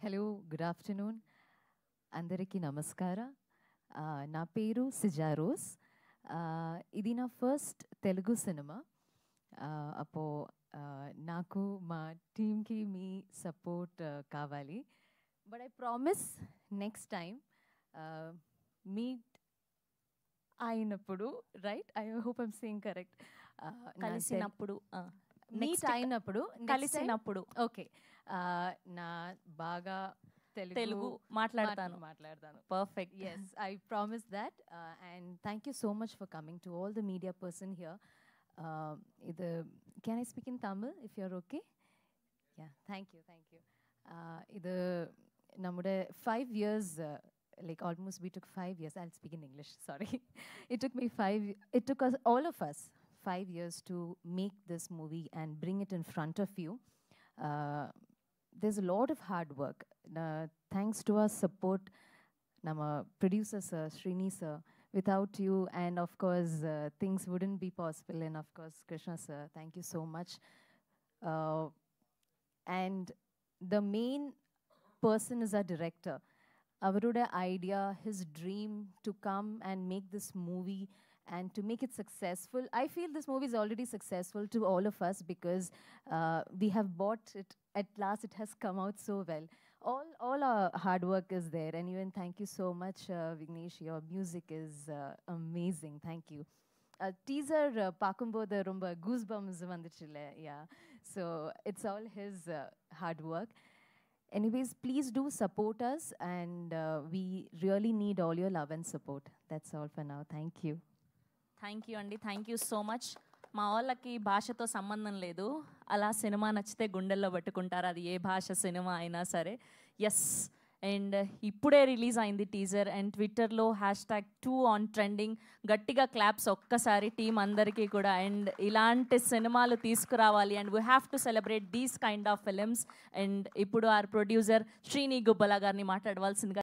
Hello, good afternoon. అందరికీ నమస్కార. నా పేరు సిజా రోజ్. ఇది నా ఫస్ట్ తెలుగు సినిమా. అపో నాకు మా టీమ్కి మీ సపోర్ట్ కావాలి. But I promise next time meet అయినప్పుడు, right? I hope I'm saying correct. కలిసినప్పుడు మీట్ అయినప్పుడు, కలిసినప్పుడు ఓకే, నా బాగా తెలుగు మాట్లాడతాను. Perfect. Yes, I promise that. And thank you so much for coming to all the media person here. Can I speak in Tamil if you're okay? Yeah, thank you. This namude 5 years, like almost we took 5 years. I'll speak in English, sorry. It took us, all of us, 5 years to make this movie and bring it in front of you. There's a lot of hard work. Thanks to our support, nama producer sir, Srini sir. Without you, and of course, things wouldn't be possible. And of course, Krishna sir, thank you so much. And the main person is our director. Avarude idea, his dream to come and make this movie and to make it successful. I feel this movie is already successful to all of us because we have bought it. At last, it has come out so well. All our hard work is there. And even thank you so much, Vignesh. Your music is amazing. Thank you. Teaser Pakumbodha Rumba goosebumps vandichile. Yeah. So it's all his hard work. Anyways, please do support us, and we really need all your love and support. That's all for now. Thank you. Thank you అండి, thank you so much. మా వాళ్ళకి భాషతో సంబంధం లేదు, అలా cinema నచ్చితే గుండెల్లో పట్టుకుంటారు, అది ఏ భాష సినిమా అయినా సరే. ఎస్, అండ్ ఇప్పుడే రిలీజ్ అయింది టీజర్, అండ్ ట్విట్టర్లో #2 ఆన్ ట్రెండింగ్. గట్టిగా క్లాప్స్ ఒక్కసారి టీం అందరికీ కూడా. అండ్ ఇలాంటి సినిమాలు తీసుకురావాలి, and we have to celebrate these kind of films. And ఇప్పుడు ఆర్ ప్రొడ్యూసర్ శ్రీని గుబ్బల గారిని మాట్లాడవలసిందిగా